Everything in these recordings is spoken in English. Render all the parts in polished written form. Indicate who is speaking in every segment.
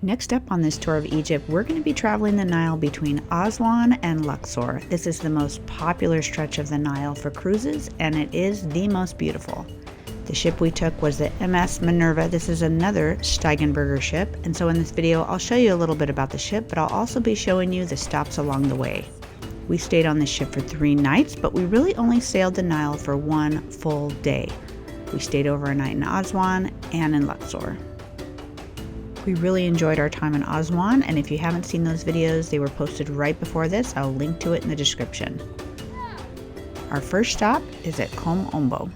Speaker 1: Next up on this tour of Egypt, we're going to be traveling the Nile between Aswan and Luxor. This is the most popular stretch of the Nile for cruises, and it is the most beautiful. The ship we took was the MS Minerva. This is another Steigenberger ship, and so in this video I'll show you a little bit about the ship, but I'll also be showing you the stops along the way. We stayed on the ship for 3 nights, but we really only sailed the Nile for 1 full day. We stayed over a night in Aswan and in Luxor. We really enjoyed our time in Aswan, and if you haven't seen those videos, they were posted right before this. I'll link to it in the description. Our first stop is at Kom Ombo.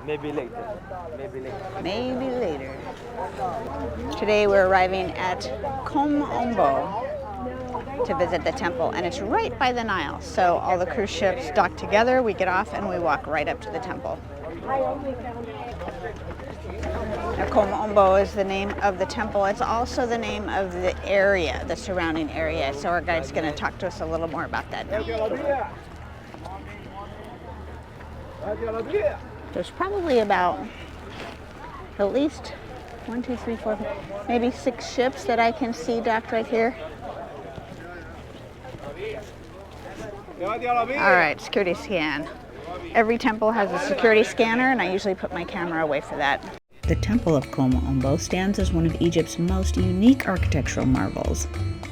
Speaker 2: Maybe later. Maybe later.
Speaker 1: Maybe later. Today we're arriving at Kom Ombo to visit the temple, and it's right by the Nile. So all the cruise ships dock together, we get off, and we walk right up to the temple. Now, Kom Ombo is the name of the temple. It's also the name of the area, the surrounding area. So our guide's going to talk to us a little more about that. There's probably about at least 1, 2, 3, 4, maybe 6 ships that I can see docked right here. All right, security scan. Every temple has a security scanner, and I usually put my camera away for that. The Temple of Kom Ombo stands as one of Egypt's most unique architectural marvels.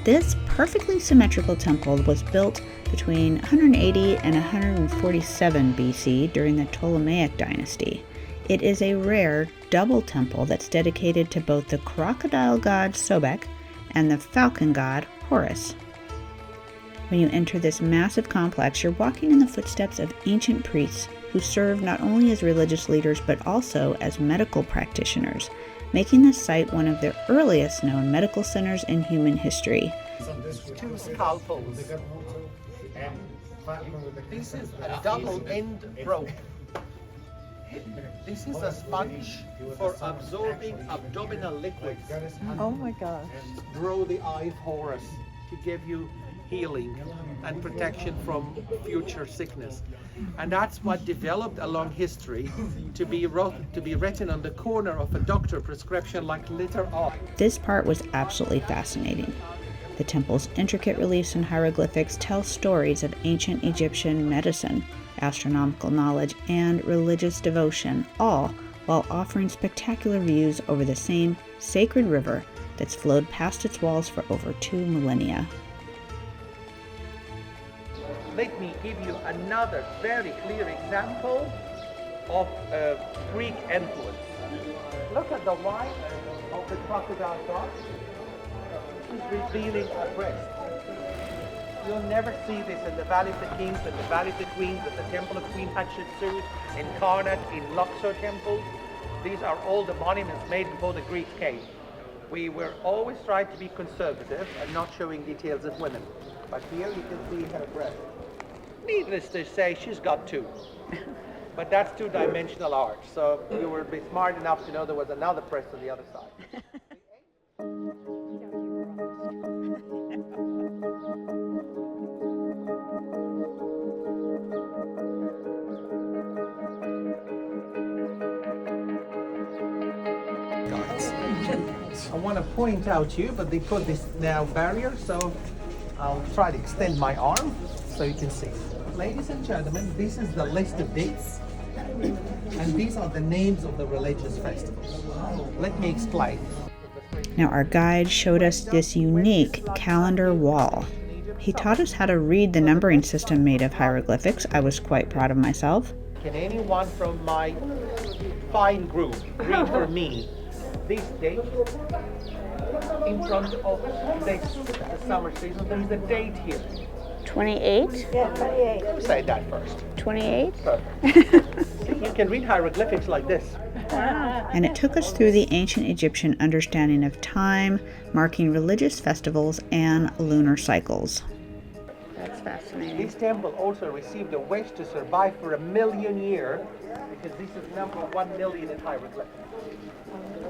Speaker 1: This perfectly symmetrical temple was built between 180 and 147 BC during the Ptolemaic dynasty. It is a rare double temple that's dedicated to both the crocodile god Sobek and the falcon god Horus. When you enter this massive complex, you're walking in the footsteps of ancient priests who served not only as religious leaders but also as medical practitioners, making this site one of the earliest known medical centers in human history.
Speaker 2: 2 scalpels. This is a double-end rope. This is a sponge for absorbing abdominal liquids.
Speaker 1: Oh my gosh.
Speaker 2: Grow the eye of Horus to give you healing and protection from future sickness. And that's what developed along history to be written on the corner of a doctor prescription like litter off.
Speaker 1: This part was absolutely fascinating. The temple's intricate reliefs and hieroglyphics tell stories of ancient Egyptian medicine, astronomical knowledge, and religious devotion, all while offering spectacular views over the same sacred river that's flowed past its walls for over 2 millennia.
Speaker 2: Let me give you another very clear example of Greek influence. Look at the line of the crocodile god. He's revealing a breast. You'll never see this in the Valley of the Kings, in the Valley of the Queens, in the Temple of Queen Hatshepsut, in Karnak, in Luxor temples. These are all the monuments made before the Greeks came. We were always trying to be conservative and not showing details of women. But here you can see her breast. Needless to say, she's got 2. But that's 2-dimensional art. So you would be smart enough to know there was another breast on the other side. I want to point out to you, but they put this now barrier, so I'll try to extend my arm so you can see. Ladies and gentlemen, this is the list of dates, and these are the names of the religious festivals. Let me explain.
Speaker 1: Now our guide showed us this unique calendar wall. He taught us how to read the numbering system made of hieroglyphics. I was quite proud of myself.
Speaker 2: Can anyone from my fine group read for me this date in front of this, the summer season? There is a date here.
Speaker 1: 28?
Speaker 3: Yeah, 28.
Speaker 2: You say that first.
Speaker 1: 28?
Speaker 2: Perfect. You can read hieroglyphics like this.
Speaker 1: And it took us through the ancient Egyptian understanding of time, marking religious festivals and lunar cycles.
Speaker 3: That's fascinating.
Speaker 2: This temple also received a wish to survive for 1,000,000 years because this is number 1,000,000 in hieroglyphics.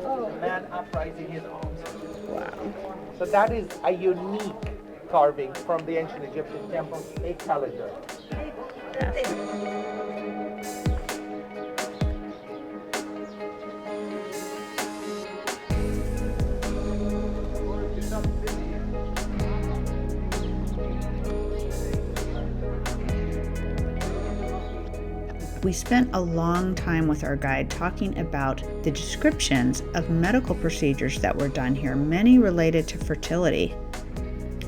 Speaker 2: The man upraising his arms.
Speaker 1: Wow.
Speaker 2: So that is a unique carving from the ancient Egyptian temple, a calendar.
Speaker 1: We spent a long time with our guide talking about the descriptions of medical procedures that were done here, many related to fertility.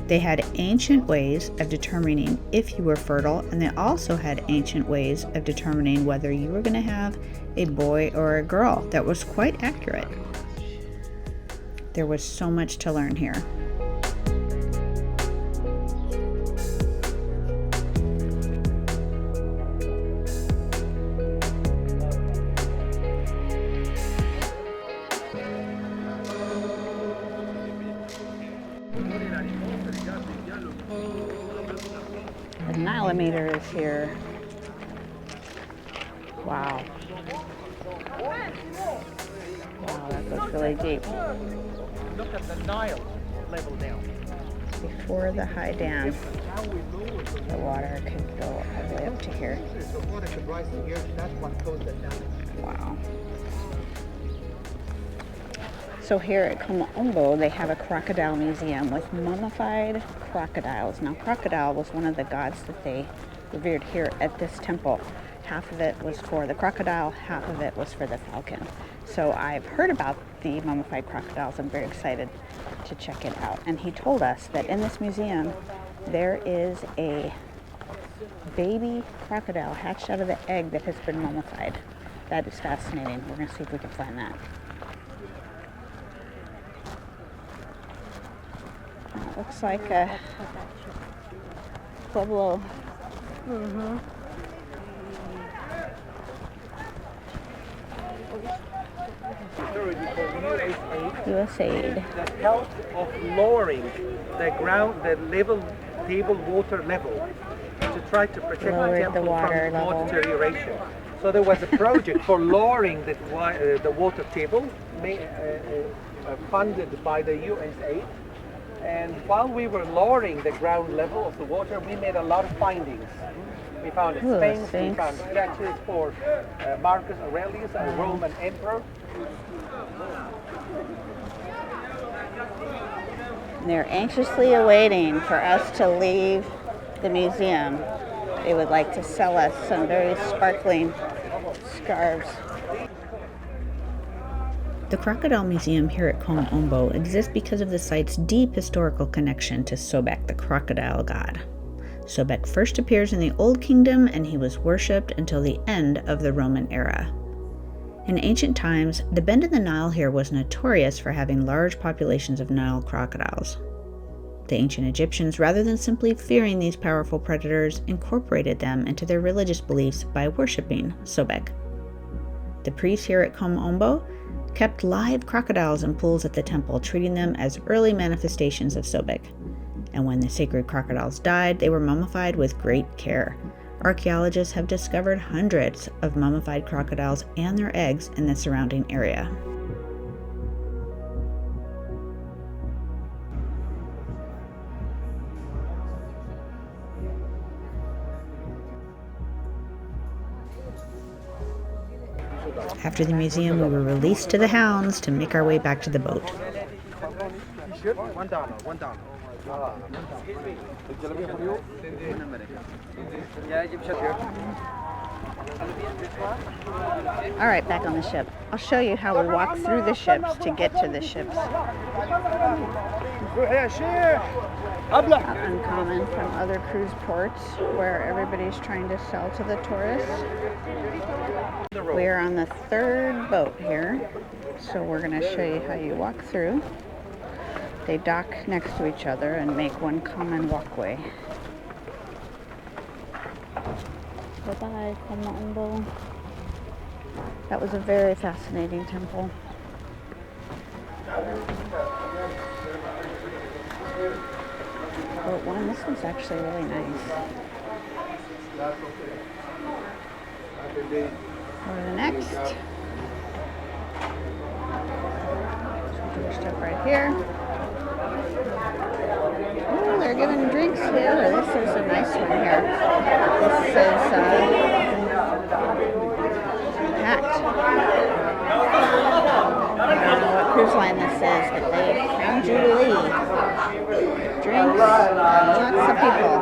Speaker 1: They had ancient ways of determining if you were fertile, and they also had ancient ways of determining whether you were going to have a boy or a girl. That was quite accurate. There was so much to learn here.
Speaker 3: The Nilometer is here. Wow. Wow, that goes really deep.
Speaker 2: Look at the Nile level now.
Speaker 3: Before the high dam, the water could go all the way up to here.
Speaker 2: The water could rise to here. That's what caused the dam.
Speaker 3: Wow. So here at Kom Ombo, they have a crocodile museum with mummified crocodiles. Now, crocodile was one of the gods that they revered here at this temple. Half of it was for the crocodile, half of it was for the falcon. So I've heard about the mummified crocodiles. I'm very excited to check it out. And he told us that in this museum, there is a baby crocodile hatched out of the egg that has been mummified. That is fascinating. We're going to see if we can find that. It looks like a Pueblo. USAID.
Speaker 2: The help of lowering the ground, the level, table water level, to try to protect the
Speaker 3: Lowered the
Speaker 2: temple
Speaker 3: water
Speaker 2: from
Speaker 3: level.
Speaker 2: water deterioration. So there was a project for lowering the water table, funded by the USAID. And while we were lowering the ground level of the water, we made a lot of findings. We found a sphinx, we
Speaker 3: Sphinx.
Speaker 2: found statues for Marcus Aurelius, a Roman emperor.
Speaker 3: They're anxiously awaiting for us to leave the museum. They would like to sell us some very sparkling scarves.
Speaker 1: The Crocodile Museum here at Kom Ombo exists because of the site's deep historical connection to Sobek, the crocodile god. Sobek first appears in the Old Kingdom, and he was worshipped until the end of the Roman era. In ancient times, the bend of the Nile here was notorious for having large populations of Nile crocodiles. The ancient Egyptians, rather than simply fearing these powerful predators, incorporated them into their religious beliefs by worshipping Sobek. The priests here at Kom Ombo kept live crocodiles in pools at the temple, treating them as early manifestations of Sobek. And when the sacred crocodiles died, they were mummified with great care. Archaeologists have discovered hundreds of mummified crocodiles and their eggs in the surrounding area. After the museum, we were released to the hounds to make our way back to the boat.
Speaker 2: $1.
Speaker 3: All right, back on the ship. I'll show you how we walk through the ships to get to the ships. Not uncommon from other cruise ports where everybody's trying to sell to the tourists. We are on the third boat here, so we're going to show you how you walk through. They dock next to each other and make one common walkway. Bye-bye, Kom Ombo. That was a very fascinating temple. Boat one, this one's actually really nice. Go to the next. Step right here. Ooh, they're giving drinks here. This is a nice one here. This is packed. I don't know what cruise line this is, but they Crown Jubilee. Drinks, lots of people.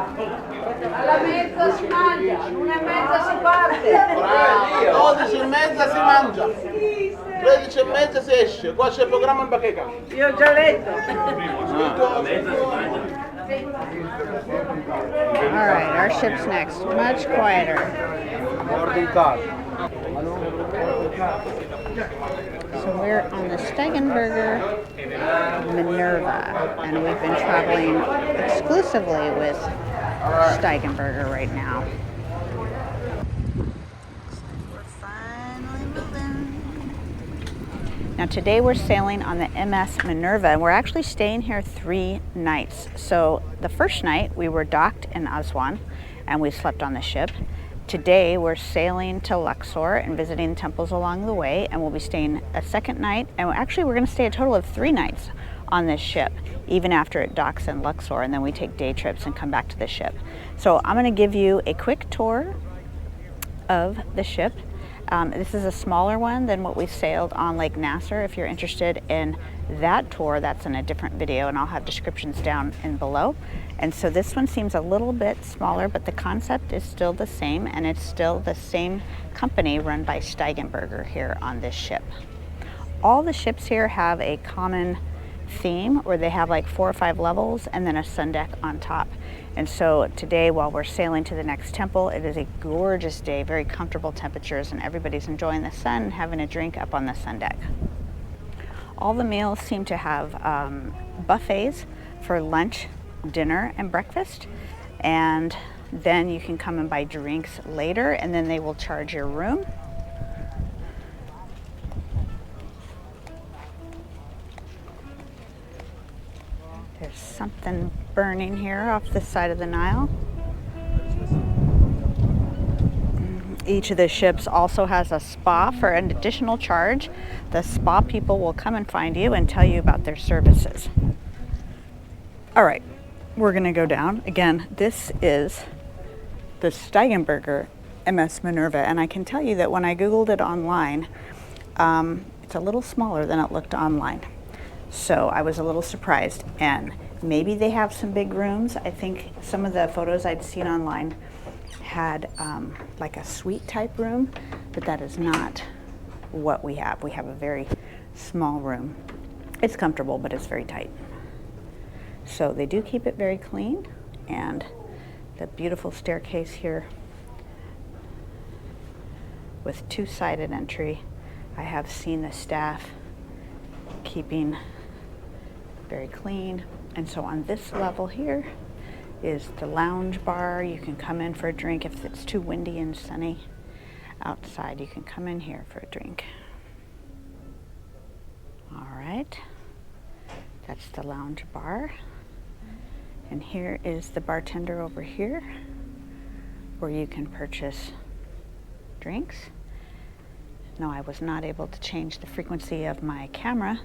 Speaker 4: Alla mezza si mangia, una e mezza si parte.
Speaker 5: 12 e mezza si mangia, 13 e mezza si esce, qua c'è il programma in bacheca.
Speaker 4: Io ho già letto.
Speaker 3: All right, our ship's next. Much quieter. So we're on the Steigenberger Minerva, and we've been traveling exclusively with Steigenberger right now. We're finally moving. Now today we're sailing on the MS Minerva, and we're actually staying here 3 nights. So the first night we were docked in Aswan, and we slept on the ship. Today we're sailing to Luxor and visiting temples along the way, and we'll be staying a second night, and actually we're going to stay a total of 3 nights on this ship, even after it docks in Luxor, and then we take day trips and come back to the ship. So I'm going to give you a quick tour of the ship. This is a smaller one than what we sailed on Lake Nasser. If you're interested in that tour, that's in a different video, and I'll have descriptions down in below. And so this one seems a little bit smaller, but the concept is still the same, and it's still the same company run by Steigenberger here on this ship. All the ships here have a common theme where they have like 4 or 5 levels and then a sun deck on top. And so today, while we're sailing to the next temple, it is a gorgeous day, very comfortable temperatures, and everybody's enjoying the sun and having a drink up on the sun deck. All the meals seem to have buffets for lunch, dinner, and breakfast, and then you can come and buy drinks later, and then they will charge your room. There's something burning here off the side of the Nile. Each of the ships also has a spa for an additional charge. The spa people will come and find you and tell you about their services. All right, we're gonna go down. Again, this is the Steigenberger MS Minerva, and I can tell you that when I Googled it online, it's a little smaller than it looked online. So I was a little surprised, and maybe they have some big rooms. I think some of the photos I'd seen online had like a suite type room, but that is not what we have. We have a very small room. It's comfortable, but it's very tight. So they do keep it very clean, and the beautiful staircase here with 2-sided entry. I have seen the staff keeping very clean. And so on this level here is the lounge bar. You can come in for a drink if it's too windy and sunny outside. You can come in here for a drink. All right, that's the lounge bar. And here is the bartender over here where you can purchase drinks. Now, I was not able to change the frequency of my camera,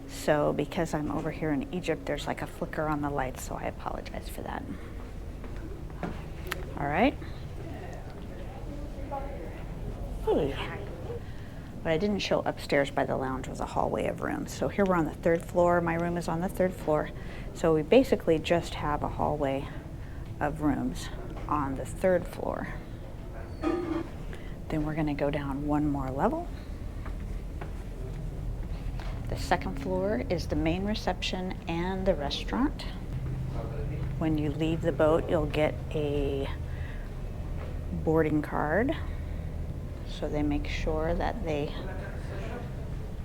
Speaker 3: so because I'm over here in Egypt, there's like a flicker on the lights, so I apologize for that. All right. Ooh. What I didn't show upstairs by the lounge was a hallway of rooms. So here we're on the 3rd floor. My room is on the 3rd floor. So we basically just have a hallway of rooms on the 3rd floor. Then we're going to go down 1 more level. The 2nd floor is the main reception and the restaurant. When you leave the boat, you'll get a boarding card. So they make sure that they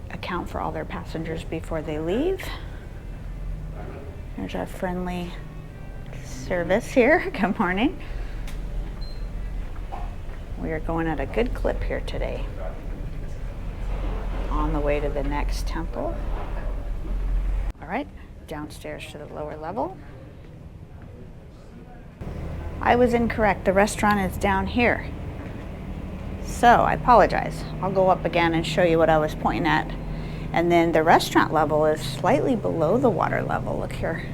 Speaker 3: account for all their passengers before they leave. There's our friendly service here. Good morning. We are going at a good clip here today. On the way to the next temple. All right, downstairs to the lower level. I was incorrect. The restaurant is down here. So I apologize. I'll go up again and show you what I was pointing at. And then the restaurant level is slightly below the water level. Look here.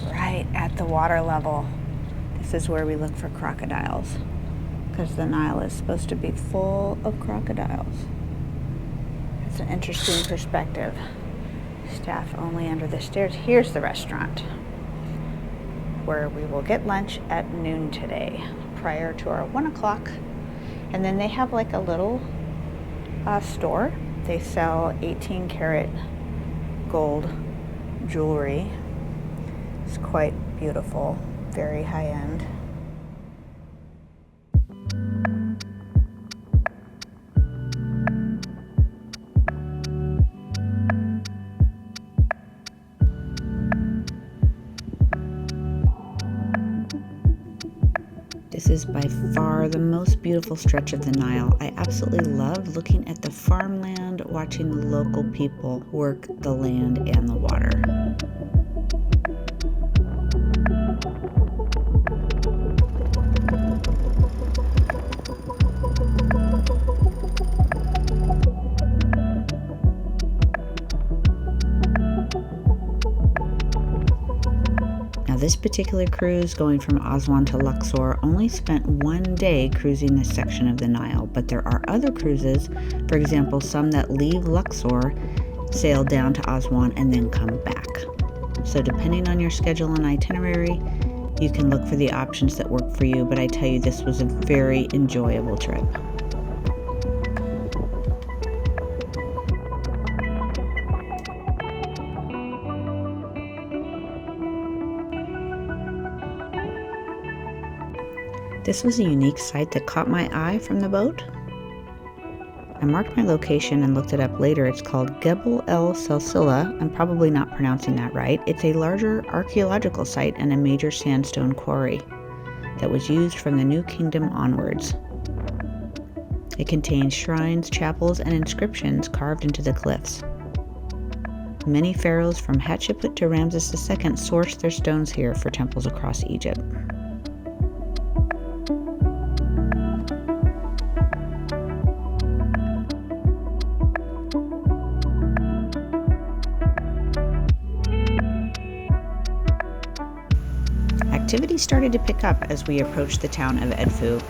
Speaker 3: Right at the water level. This is where we look for crocodiles, because the Nile is supposed to be full of crocodiles. It's an interesting perspective. Staff only under the stairs. Here's the restaurant.
Speaker 1: where we will get lunch at noon today, prior to our 1 o'clock. And then they have like a little store. They sell 18 karat gold jewelry. It's quite beautiful, very high end. This is by far the most beautiful stretch of the Nile. I absolutely love looking at the farmland, watching the local people work the land and the water. This particular cruise going from Aswan to Luxor only spent 1 day cruising this section of the Nile, but there are other cruises, for example, some that leave Luxor, sail down to Aswan, and then come back. So depending on your schedule and itinerary, you can look for the options that work for you, but I tell you, this was a very enjoyable trip. This was a unique sight that caught my eye from the boat. I marked my location and looked it up later. It's called Gebel El Silsila. I'm probably not pronouncing that right. It's a larger archaeological site and a major sandstone quarry that was used from the New Kingdom onwards. It contains shrines, chapels, and inscriptions carved into the cliffs. Many pharaohs from Hatshepsut to Ramses II sourced their stones here for temples across Egypt. Activity started to pick up as we approached the town of Edfu.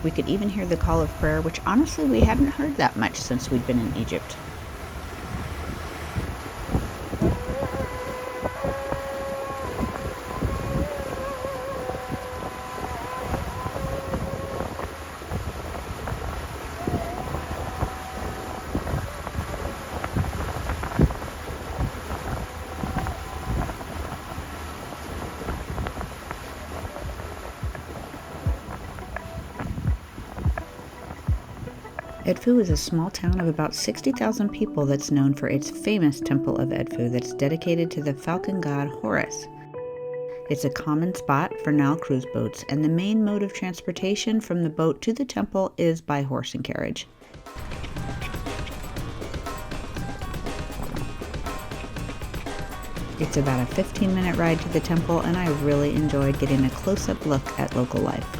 Speaker 1: We could even hear the call of prayer, which honestly we hadn't heard that much since we'd been in Egypt. Edfu is a small town of about 60,000 people that's known for its famous Temple of Edfu that's dedicated to the falcon god Horus. It's a common spot for Nile cruise boats, and the main mode of transportation from the boat to the temple is by horse and carriage. It's about a 15-minute ride to the temple, and I really enjoyed getting a close-up look at local life.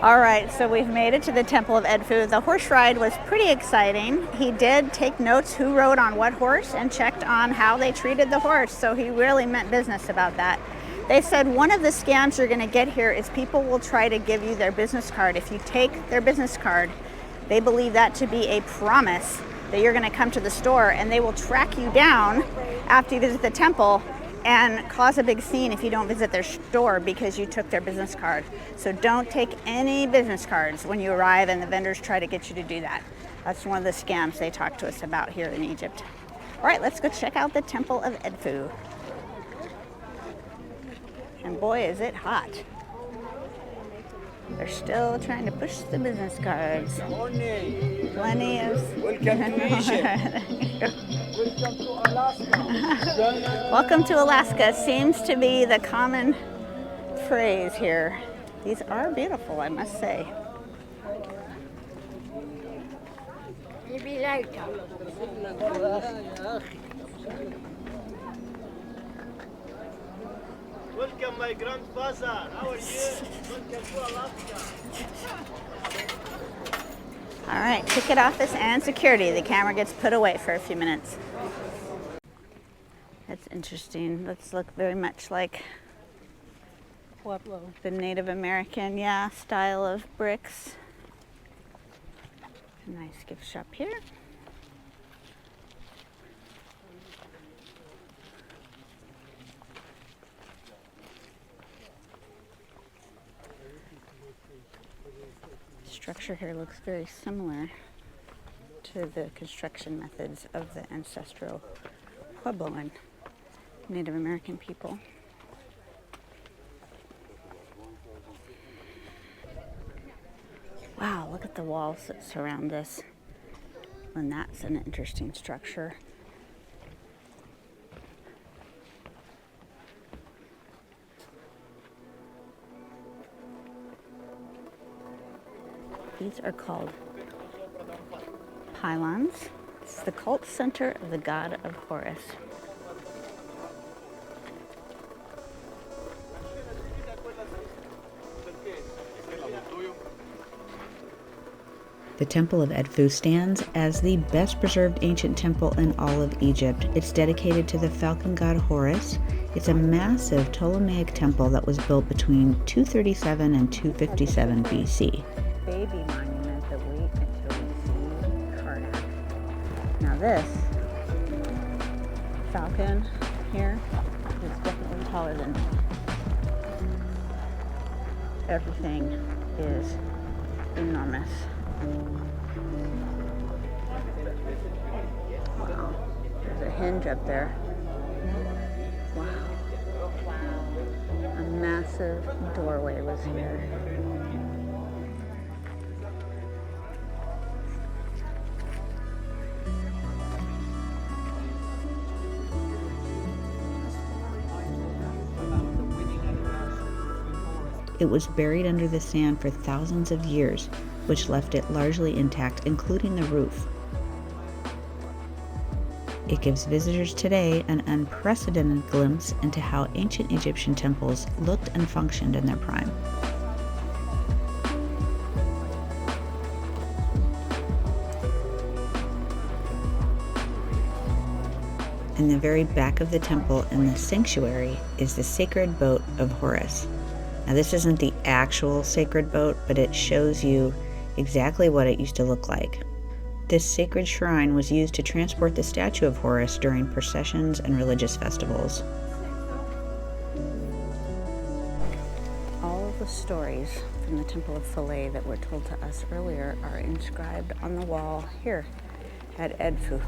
Speaker 1: All right, so we've made it to the Temple of Edfu. The horse ride was pretty exciting. He did take notes who rode on what horse and checked on how they treated the horse, so he really meant business about that. They said one of the scams you're going to get here is people will try to give you their business card. If you take their business card, they believe that to be a promise that you're going to come to the store, and they will track you down after you visit the temple and cause a big scene if you don't visit their store because you took their business card. So don't take any business cards when you arrive and the vendors try to get you to do that. That's one of the scams they talk to us about here in Egypt. All right, let's go check out the Temple of Edfu. And boy, is it hot. They're still trying to push the business cards. Plenty of...
Speaker 5: Welcome to Egypt. Welcome to Alaska.
Speaker 1: Welcome to Alaska seems to be the common phrase here. These are beautiful, I must say.
Speaker 4: Maybe later.
Speaker 6: Welcome, my grandfather. How are you? Welcome to Alaska.
Speaker 1: All right, ticket office and security. The camera gets put away for a few minutes. That's interesting. Let's look very much like
Speaker 3: Pueblo.
Speaker 1: the Native American, style of bricks. Nice gift shop here. Structure here looks very similar to the construction methods of the ancestral Puebloan Native American people. Wow, look at the walls that surround this. And that's an interesting structure. These are called pylons. It's the cult center of the god of Horus. The Temple of Edfu stands as the best preserved ancient temple in all of Egypt. It's dedicated to the falcon god Horus. It's a massive Ptolemaic temple that was built between 237 and 257 BC. Baby monument, but wait until we see Karnak. Now this falcon here is definitely taller than me. Everything is enormous. Wow, there's a hinge up there. Wow. A massive doorway was here. It was buried under the sand for thousands of years, which left it largely intact, including the roof. It gives visitors today an unprecedented glimpse into how ancient Egyptian temples looked and functioned in their prime. In the very back of the temple in the sanctuary is the sacred boat of Horus. Now this isn't the actual sacred boat, but it shows you exactly what it used to look like. This sacred shrine was used to transport the statue of Horus during processions and religious festivals. All of the stories from the Temple of Philae that were told to us earlier are inscribed on the wall here at Edfu.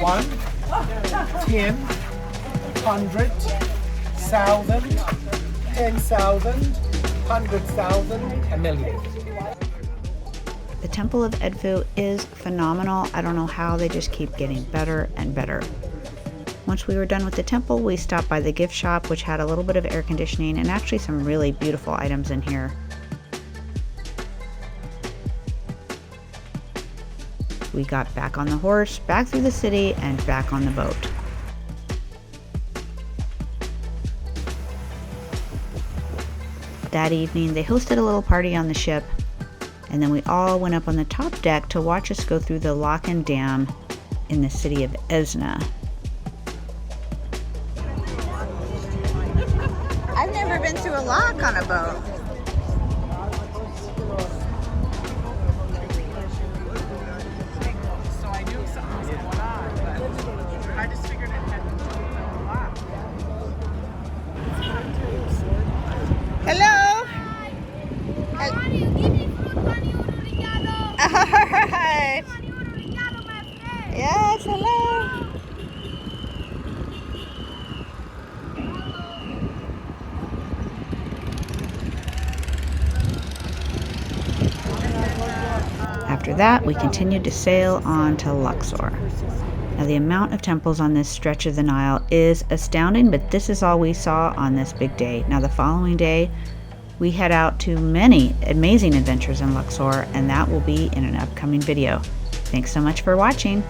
Speaker 2: One, 10, 100, 1,000, 10,000, 100,000, a million. The Temple of Edfu is phenomenal. I don't know how they just keep getting better and better. Once we were done with the temple, we stopped by the gift shop, which had a little bit of air conditioning and actually some really beautiful items in here. We got back on the horse, back through the city, and back on the boat. That evening, they hosted a little party on the ship, and then we all went up on the top deck to watch us go through the Locke and Dam in the city of Esna. I've never been through a lock on a boat.
Speaker 1: After that, we continued to sail on to Luxor. Now, the amount of temples on this stretch of the Nile is astounding, but this is all we saw on this big day. Now, the following day, we head out to many amazing adventures in Luxor, and that will be in an upcoming video. Thanks so much for watching.